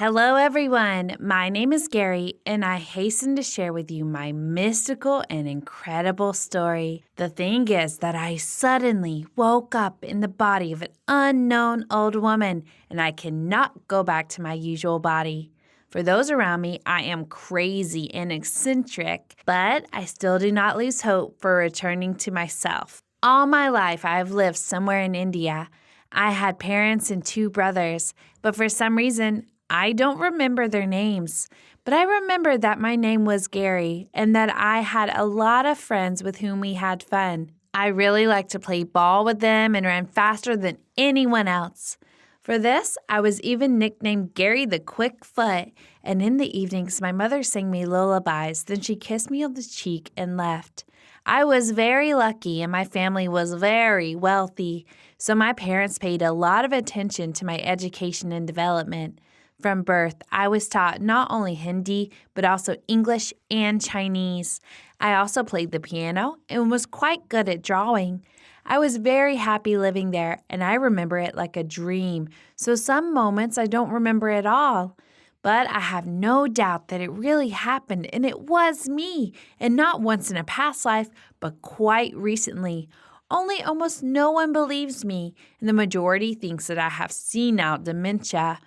Hello, everyone. My name is Gary, and I hasten to share with you my mystical and incredible story. The thing is that I suddenly woke up in the body of an unknown old woman, and I cannot go back to my usual body. For those around me, I am crazy and eccentric, but I still do not lose hope for returning to myself. All my life, I have lived somewhere in India. I had parents and two brothers, but for some reason, I don't remember their names. But I remember that my name was Gary and that I had a lot of friends with whom we had fun. I really liked to play ball with them and ran faster than anyone else. For this, I was even nicknamed Gary the Quick Foot, and in the evenings, my mother sang me lullabies, then she kissed me on the cheek and left. I was very lucky, and my family was very wealthy, so my parents paid a lot of attention to my education and development. From birth, I was taught not only Hindi, but also English and Chinese. I also played the piano and was quite good at drawing. I was very happy living there, and I remember it like a dream, so some moments I don't remember at all. But I have no doubt that it really happened, and it was me, and not once in a past life, but quite recently. Only almost no one believes me, and the majority thinks that I have senile dementia.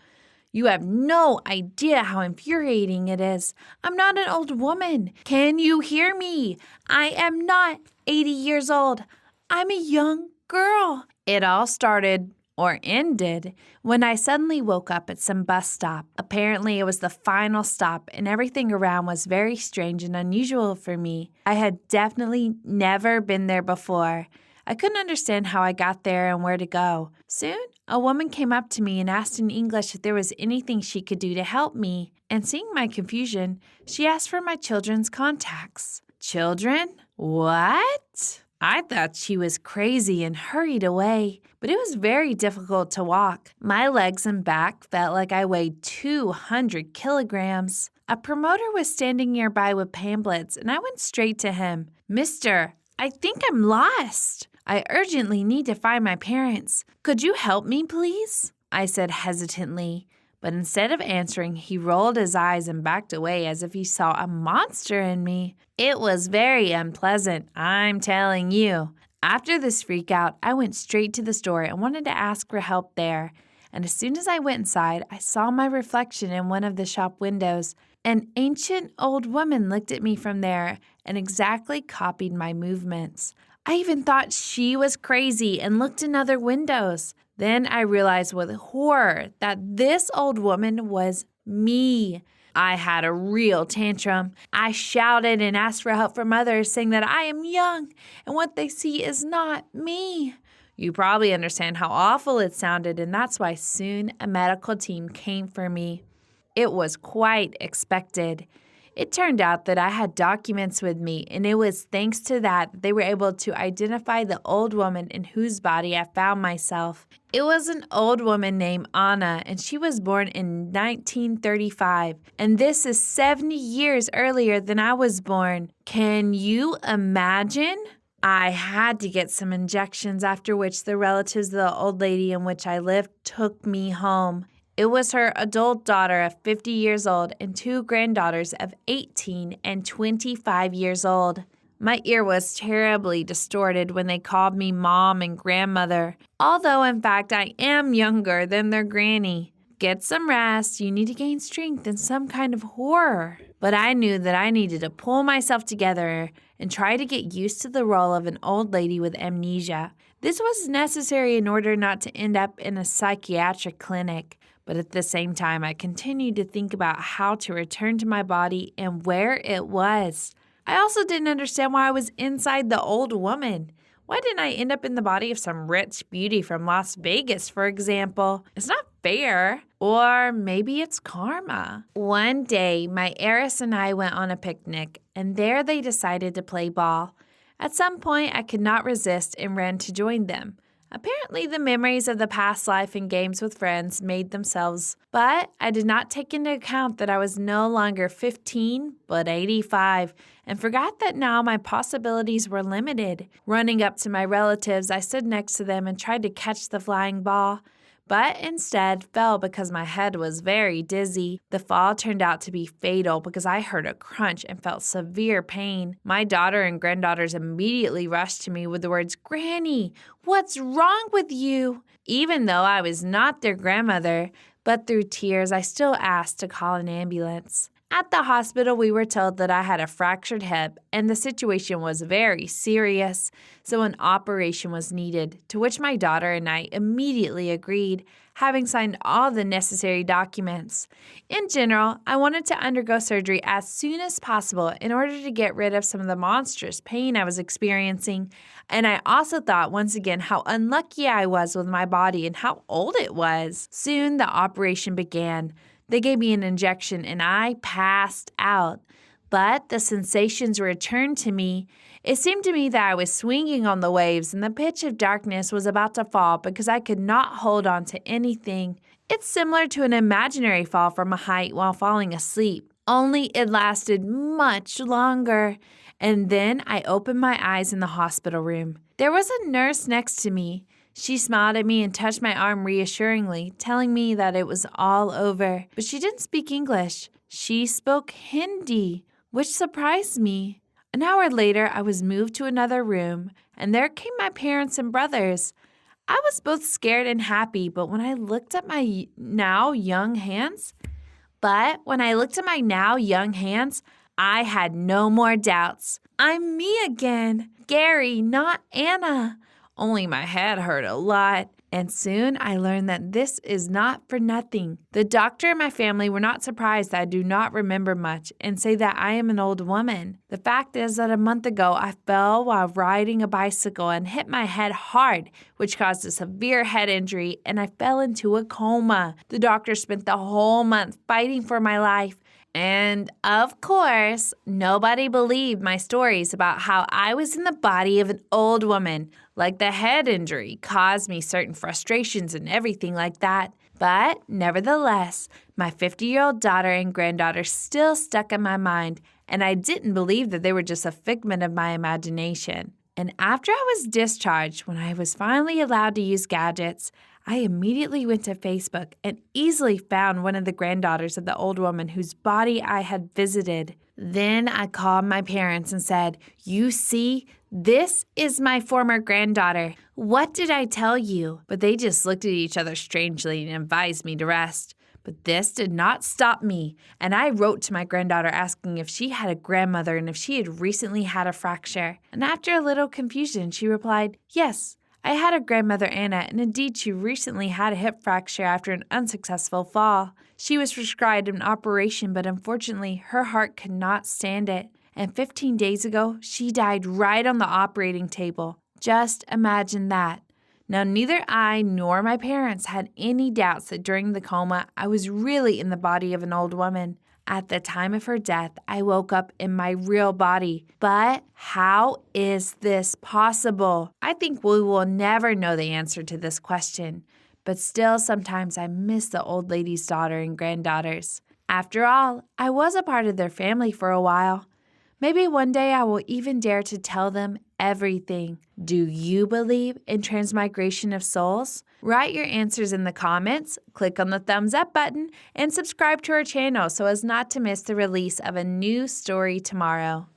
You have no idea how infuriating it is. I'm not an old woman. Can you hear me? I am not 80 years old. I'm a young girl. It all started, or ended, when I suddenly woke up at some bus stop. Apparently, it was the final stop, and everything around was very strange and unusual for me. I had definitely never been there before. I couldn't understand how I got there and where to go. Soon, a woman came up to me and asked in English if there was anything she could do to help me. And seeing my confusion, she asked for my children's contacts. Children? What? I thought she was crazy and hurried away, but it was very difficult to walk. My legs and back felt like I weighed 200 kilograms. A promoter was standing nearby with pamphlets, and I went straight to him. Mister, I think I'm lost. I urgently need to find my parents. Could you help me, please? I said hesitantly, but instead of answering, he rolled his eyes and backed away as if he saw a monster in me. It was very unpleasant, I'm telling you. After this freak out, I went straight to the store and wanted to ask for help there. And as soon as I went inside, I saw my reflection in one of the shop windows. An ancient old woman looked at me from there and exactly copied my movements. I even thought she was crazy and looked in other windows. Then I realized with horror that this old woman was me. I had a real tantrum. I shouted and asked for help from others, saying that I am young and what they see is not me. You probably understand how awful it sounded, and that's why soon a medical team came for me. It was quite expected. It turned out that I had documents with me, and it was thanks to that they were able to identify the old woman in whose body I found myself. It was an old woman named Anna, and she was born in 1935, and this is 70 years earlier than I was born. Can you imagine? I had to get some injections, after which the relatives of the old lady in which I lived took me home. It was her adult daughter of 50 years old and two granddaughters of 18 and 25 years old. My ear was terribly distorted when they called me mom and grandmother, although in fact I am younger than their granny. Get some rest, you need to gain strength and some kind of horror. But I knew that I needed to pull myself together and try to get used to the role of an old lady with amnesia. This was necessary in order not to end up in a psychiatric clinic. But at the same time, I continued to think about how to return to my body and where it was. I also didn't understand why I was inside the old woman. Why didn't I end up in the body of some rich beauty from Las Vegas, for example? It's not fair. Or maybe it's karma. One day, my heiress and I went on a picnic, and there they decided to play ball. At some point, I could not resist and ran to join them. Apparently, the memories of the past life and games with friends made themselves, but I did not take into account that I was no longer 15, but 85, and forgot that now my possibilities were limited. Running up to my relatives, I stood next to them and tried to catch the flying ball, but instead fell because my head was very dizzy. The fall turned out to be fatal because I heard a crunch and felt severe pain. My daughter and granddaughters immediately rushed to me with the words, "Granny, what's wrong with you?" Even though I was not their grandmother, but through tears, I still asked to call an ambulance. At the hospital, we were told that I had a fractured hip and the situation was very serious, so an operation was needed, to which my daughter and I immediately agreed, having signed all the necessary documents. In general, I wanted to undergo surgery as soon as possible in order to get rid of some of the monstrous pain I was experiencing, and I also thought once again how unlucky I was with my body and how old it was. Soon the operation began. They gave me an injection and I passed out. But the sensations returned to me. It seemed to me that I was swinging on the waves and the pitch of darkness was about to fall because I could not hold on to anything. It's similar to an imaginary fall from a height while falling asleep, only it lasted much longer. And then I opened my eyes in the hospital room. There was a nurse next to me. She smiled at me and touched my arm reassuringly, telling me that it was all over. But she didn't speak English. She spoke Hindi, which surprised me. An hour later, I was moved to another room, and there came my parents and brothers. I was both scared and happy, but when I looked at my now young hands, I had no more doubts. I'm me again, Gary, not Anna. Only my head hurt a lot. And soon I learned that this is not for nothing. The doctor and my family were not surprised that I do not remember much and say that I am an old woman. The fact is that a month ago I fell while riding a bicycle and hit my head hard, which caused a severe head injury, and I fell into a coma. The doctor spent the whole month fighting for my life. And, of course, nobody believed my stories about how I was in the body of an old woman, like the head injury caused me certain frustrations and everything like that. But, nevertheless, my 50-year-old daughter and granddaughter still stuck in my mind, and I didn't believe that they were just a figment of my imagination. And after I was discharged, when I was finally allowed to use gadgets, I immediately went to Facebook and easily found one of the granddaughters of the old woman whose body I had visited. Then I called my parents and said, "You see, this is my former granddaughter. What did I tell you?" But they just looked at each other strangely and advised me to rest. But this did not stop me, and I wrote to my granddaughter asking if she had a grandmother and if she had recently had a fracture. And after a little confusion, she replied, "Yes, I had a grandmother, Anna, and indeed she recently had a hip fracture after an unsuccessful fall. She was prescribed an operation, but unfortunately her heart could not stand it. And 15 days ago, she died right on the operating table. Just imagine that." Now, neither I nor my parents had any doubts that during the coma, I was really in the body of an old woman. At the time of her death, I woke up in my real body. But how is this possible? I think we will never know the answer to this question. But still, sometimes I miss the old lady's daughter and granddaughters. After all, I was a part of their family for a while. Maybe one day I will even dare to tell them everything. Do you believe in transmigration of souls? Write your answers in the comments, click on the thumbs up button, and subscribe to our channel so as not to miss the release of a new story tomorrow.